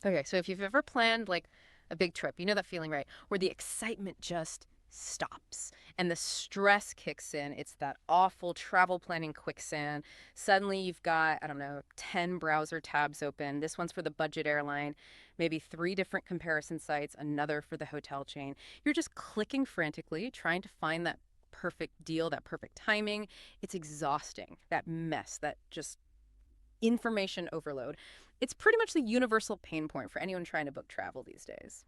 Okay, so if you've ever planned like a big trip, you know that feeling, right? Where the excitement just stops and the stress kicks in. It's that awful travel planning quicksand. Suddenly you've got, I don't know, 10 browser tabs open. This one's for the budget airline, maybe three different comparison sites, another for the hotel chain. You're just clicking frantically, trying to find that perfect deal, that perfect timing. It's exhausting. That mess, that just information overload. It's pretty much the universal pain point for anyone trying to book travel these days.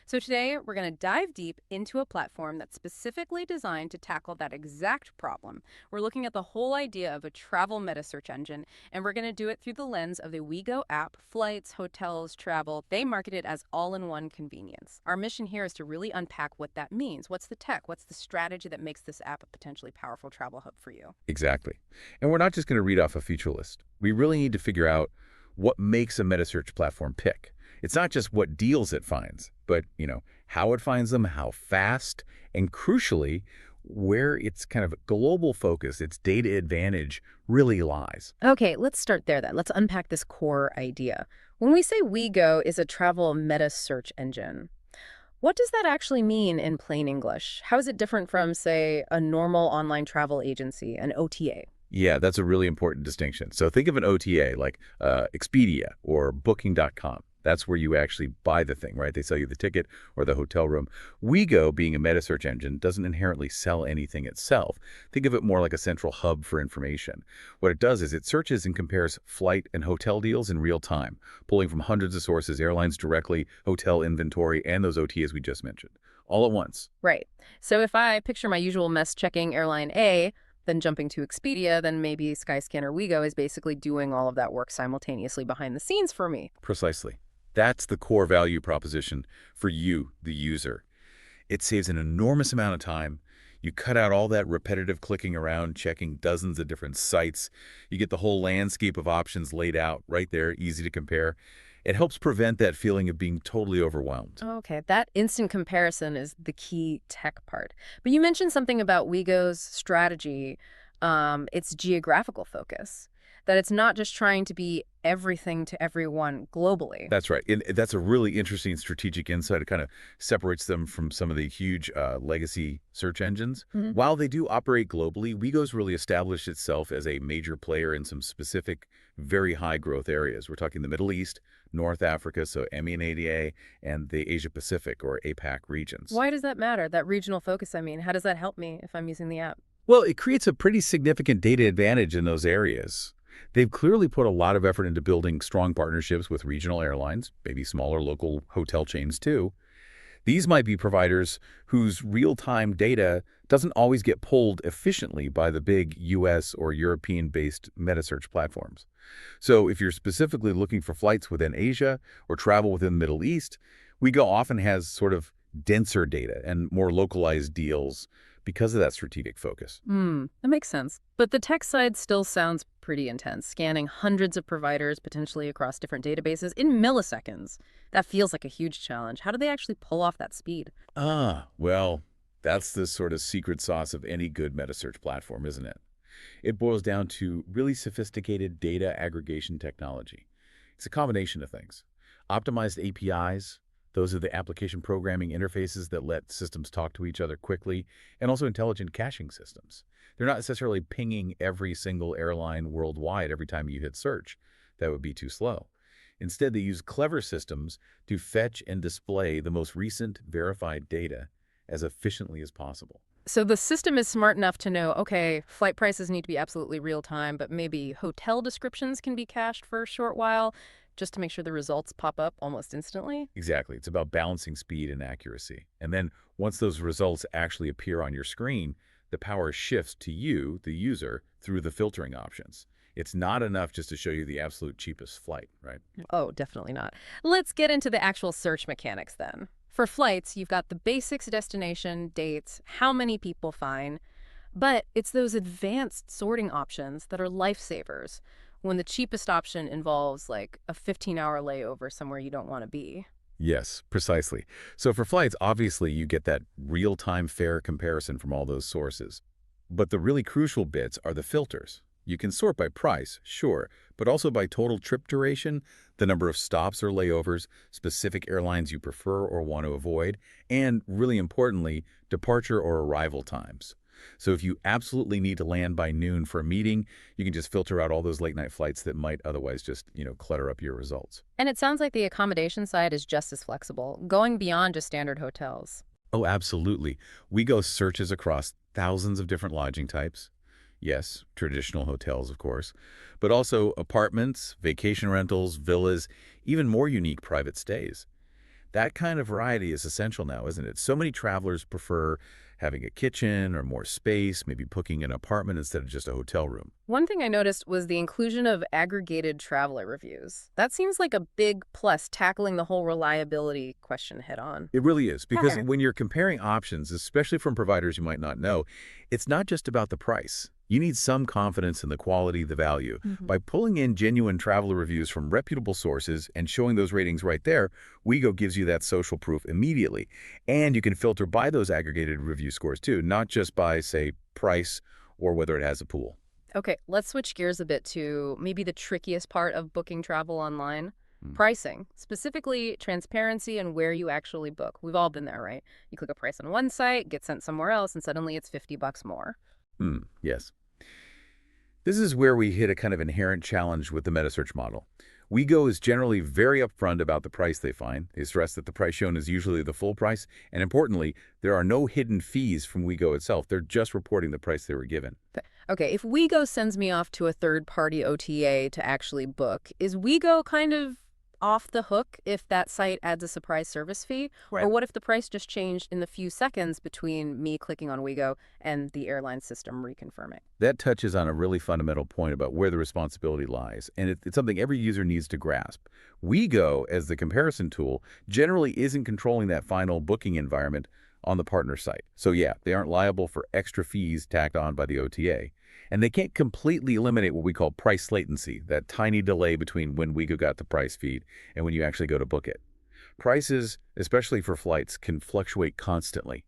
So, today we're going to dive deep into a platform that's specifically designed to tackle that exact problem. We're looking at the whole idea of a travel meta search engine, and we're going to do it through the lens of the Wego app. Flights, hotels, travel, they market it as all in one convenience. Our mission here is to really unpack what that means. What's the tech? What's the strategy that makes this app a potentially powerful travel hub for you? Exactly. And we're not just going to read off a feature list. We really need to figure out what makes a meta search platform pick. It's not just what deals it finds, but, how it finds them, how fast, and crucially, where its kind of global focus, its data advantage really lies. Okay, let's start there then. Let's unpack this core idea. When we say WeGo is a travel meta search engine, what does that actually mean in plain English? How is it different from, say, a normal online travel agency, an OTA? Yeah, that's a really important distinction. So think of an OTA like Expedia or Booking.com. That's where you actually buy the thing, right? They sell you the ticket or the hotel room. WeGo, being a meta search engine, doesn't inherently sell anything itself. Think of it more like a central hub for information. What it does is it searches and compares flight and hotel deals in real time, pulling from hundreds of sources, airlines directly, hotel inventory, and those OTAs we just mentioned, all at once. Right. So if I picture my usual mess checking airline A, then jumping to Expedia, then maybe Skyscanner WeGo is basically doing all of that work simultaneously behind the scenes for me. Precisely. That's the core value proposition for you, the user. It saves an enormous amount of time. You cut out all that repetitive clicking around, checking dozens of different sites. You get the whole landscape of options laid out right there, easy to compare. It helps prevent that feeling of being totally overwhelmed. Okay, that instant comparison is the key tech part. But you mentioned something about WeGo's strategy, its geographical focus, that it's not just trying to be everything to everyone globally. That's right. And that's a really interesting strategic insight. It kind of separates them from some of the huge legacy search engines. Mhm. While they do operate globally, Wigo's really established itself as a major player in some specific, very high growth areas. We're talking the Middle East, North Africa, so MENADA, and the Asia Pacific or APAC regions. Why does that matter, that regional focus? I mean, how does that help me if I'm using the app? Well, it creates a pretty significant data advantage in those areas. They've clearly put a lot of effort into building strong partnerships with regional airlines, maybe smaller local hotel chains too. These might be providers whose real-time data doesn't always get pulled efficiently by the big US or European-based metasearch platforms. So if you're specifically looking for flights within Asia or travel within the Middle East, Wigo often has sort of denser data and more localized deals because of that strategic focus. That makes sense. But the tech side still sounds pretty intense, scanning hundreds of providers potentially across different databases in milliseconds. That feels like a huge challenge. How do they actually pull off that speed? Well, that's the sort of secret sauce of any good metasearch platform, isn't it? It boils down to really sophisticated data aggregation technology. It's a combination of things. Optimized APIs, those are the application programming interfaces that let systems talk to each other quickly, and also intelligent caching systems. They're not necessarily pinging every single airline worldwide every time you hit search. That would be too slow. Instead, they use clever systems to fetch and display the most recent verified data as efficiently as possible. So the system is smart enough to know, okay, flight prices need to be absolutely real time, but maybe hotel descriptions can be cached for a short while just to make sure the results pop up almost instantly. Exactly. It's about balancing speed and accuracy. And then once those results actually appear on your screen, the power shifts to you, the user, through the filtering options. It's not enough just to show you the absolute cheapest flight, right? Oh, definitely not. Let's get into the actual search mechanics then. For flights, you've got the basics: destination, dates, how many people fine, but it's those advanced sorting options that are lifesavers when the cheapest option involves like a 15-hour layover somewhere you don't want to be. Yes, precisely. So for flights, obviously you get that real-time fair comparison from all those sources. But the really crucial bits are the filters. You can sort by price, sure, but also by total trip duration, the number of stops or layovers, specific airlines you prefer or want to avoid, and, really importantly, departure or arrival times. So if you absolutely need to land by noon for a meeting, you can just filter out all those late-night flights that might otherwise just, clutter up your results. And it sounds like the accommodation side is just as flexible, going beyond just standard hotels. Oh, absolutely. Wego searches across thousands of different lodging types. Yes, traditional hotels, of course, but also apartments, vacation rentals, villas, even more unique private stays. That kind of variety is essential now, isn't it? So many travelers prefer having a kitchen or more space, maybe booking an apartment instead of just a hotel room. One thing I noticed was the inclusion of aggregated traveler reviews. That seems like a big plus, tackling the whole reliability question head on. It really is, because Okay. when you're comparing options, especially from providers you might not know, it's not just about the price. You need some confidence in the quality, the value. Mhm. By pulling in genuine traveler reviews from reputable sources and showing those ratings right there, Wego gives you that social proof immediately. And you can filter by those aggregated review scores too, not just by, say, price or whether it has a pool. Okay, let's switch gears a bit to maybe the trickiest part of booking travel online. Hmm. Pricing, specifically transparency and where you actually book. We've all been there, right? You click a price on one site, get sent somewhere else, and suddenly it's $50 more. Yes. This is where we hit a kind of inherent challenge with the metasearch model. WeGo is generally very upfront about the price they find. They stress that the price shown is usually the full price, and importantly, there are no hidden fees from WeGo itself. They're just reporting the price they were given. Okay, if Wego sends me off to a third-party OTA to actually book, is Wego kind of off the hook if that site adds a surprise service fee? Right. Or what if the price just changed in the few seconds between me clicking on Wego and the airline system reconfirming? That touches on a really fundamental point about where the responsibility lies, and it's something every user needs to grasp. WeGo, as the comparison tool, generally isn't controlling that final booking environment on the partner site. So yeah, they aren't liable for extra fees tacked on by the OTA. And they can't completely eliminate what we call price latency, that tiny delay between when WeGo got the price feed and when you actually go to book it. Prices, especially for flights, can fluctuate constantly.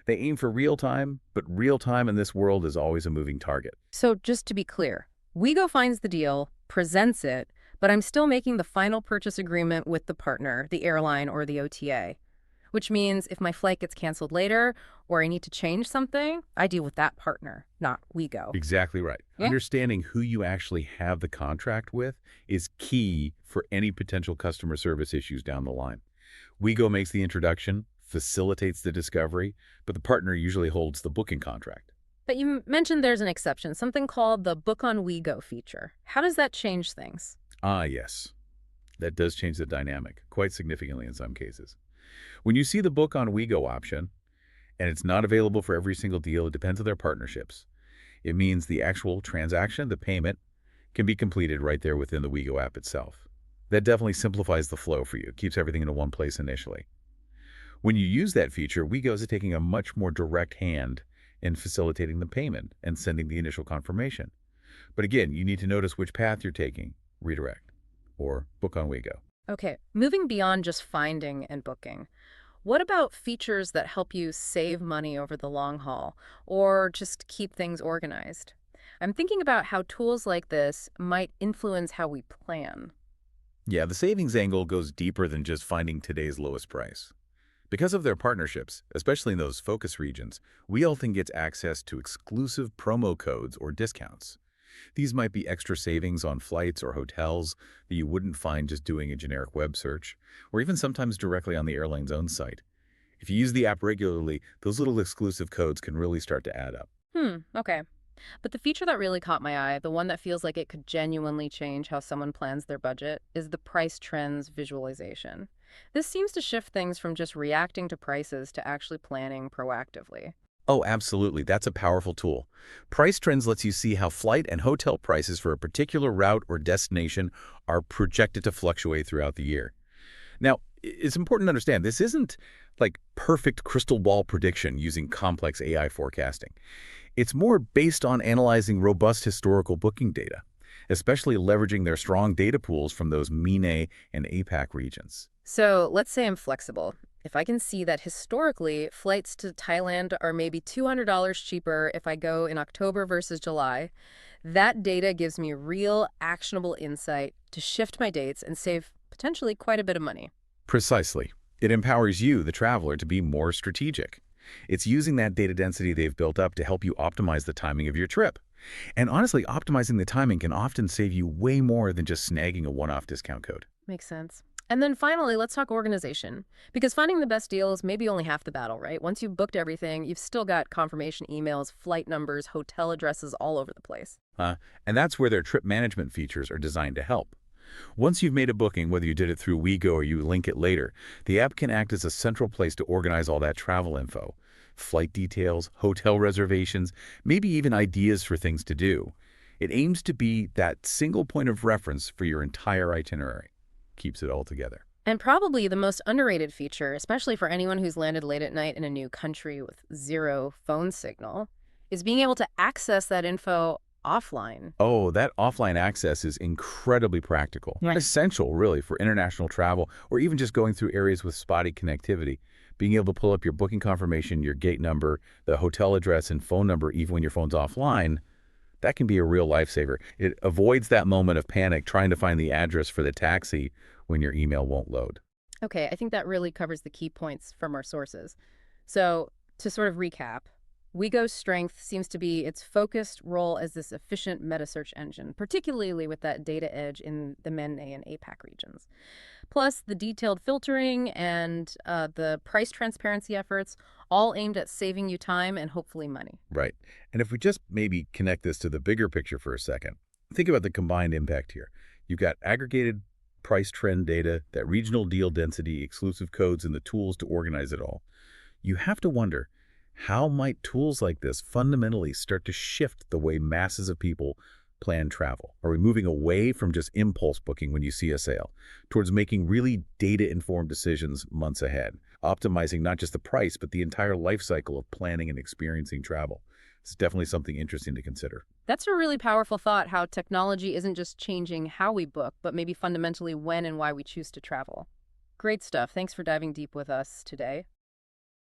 They aim for real time, but real time in this world is always a moving target. So just to be clear, Wego finds the deal, presents it, but I'm still making the final purchase agreement with the partner, the airline or the OTA. Which means if my flight gets canceled later or I need to change something, I deal with that partner, not Wego. Exactly right. Yeah. Understanding who you actually have the contract with is key for any potential customer service issues down the line. WeGo makes the introduction, facilitates the discovery, but the partner usually holds the booking contract. But you mentioned there's an exception, something called the Book on Wego feature. How does that change things? Ah, yes. That does change the dynamic, quite significantly in some cases. When you see the book on WeGo option, and it's not available for every single deal, it depends on their partnerships. It means the actual transaction, the payment, can be completed right there within the WeGo app itself. That definitely simplifies the flow for you, keeps everything in one place initially. When you use that feature, WeGo is taking a much more direct hand in facilitating the payment and sending the initial confirmation. But again, you need to notice which path you're taking, redirect, or book on WeGo. Okay, moving beyond just finding and booking, what about features that help you save money over the long haul or just keep things organized? I'm thinking about how tools like this might influence how we plan. Yeah, the savings angle goes deeper than just finding today's lowest price. Because of their partnerships, especially in those focus regions, we often get access to exclusive promo codes or discounts. These might be extra savings on flights or hotels that you wouldn't find just doing a generic web search, or even sometimes directly on the airline's own site. If you use the app regularly, those little exclusive codes can really start to add up. Okay. But the feature that really caught my eye, the one that feels like it could genuinely change how someone plans their budget, is the price trends visualization. This seems to shift things from just reacting to prices to actually planning proactively. Oh, absolutely. That's a powerful tool. Price Trends lets you see how flight and hotel prices for a particular route or destination are projected to fluctuate throughout the year. Now, it's important to understand this isn't like perfect crystal ball prediction using complex AI forecasting. It's more based on analyzing robust historical booking data, especially leveraging their strong data pools from those MENA and APAC regions. So let's say I'm flexible. If I can see that historically, flights to Thailand are maybe $200 cheaper if I go in October versus July, That data gives me real, actionable insight to shift my dates and save potentially quite a bit of money. Precisely. It empowers you, the traveler, to be more strategic. It's using that data density they've built up to help you optimize the timing of your trip. And honestly, optimizing the timing can often save you way more than just snagging a one-off discount code. Makes sense. And then finally, let's talk organization. Because finding the best deals may be only half the battle, right? Once you've booked everything, you've still got confirmation emails, flight numbers, hotel addresses all over the place. And that's where their trip management features are designed to help. Once you've made a booking, whether you did it through Wego or you link it later, the app can act as a central place to organize all that travel info. Flight details, hotel reservations, maybe even ideas for things to do. It aims to be that single point of reference for your entire itinerary. Keeps it all together. And probably the most underrated feature, especially for anyone who's landed late at night in a new country with zero phone signal, is being able to access that info offline. Oh, that offline access is incredibly practical. Right. Essential, really, for international travel or even just going through areas with spotty connectivity. Being able to pull up your booking confirmation, your gate number, the hotel address, and phone number even when your phone's offline, that can be a real lifesaver. It avoids that moment of panic trying to find the address for the taxi when your email won't load. Okay, I think that really covers the key points from our sources. So, to sort of recap, Wego's strength seems to be its focused role as this efficient meta search engine, particularly with that data edge in the MENA and APAC regions. Plus, the detailed filtering and the price transparency efforts, all aimed at saving you time and hopefully money. Right. And if we just maybe connect this to the bigger picture for a second, think about the combined impact here. You've got aggregated price trend data, that regional deal density, exclusive codes, and the tools to organize it all. You have to wonder, how might tools like this fundamentally start to shift the way masses of people plan travel? Are we moving away from just impulse booking when you see a sale towards making really data-informed decisions months ahead, optimizing not just the price, but the entire life cycle of planning and experiencing travel? It's definitely something interesting to consider. That's a really powerful thought, how technology isn't just changing how we book, but maybe fundamentally when and why we choose to travel. Great stuff. Thanks for diving deep with us today.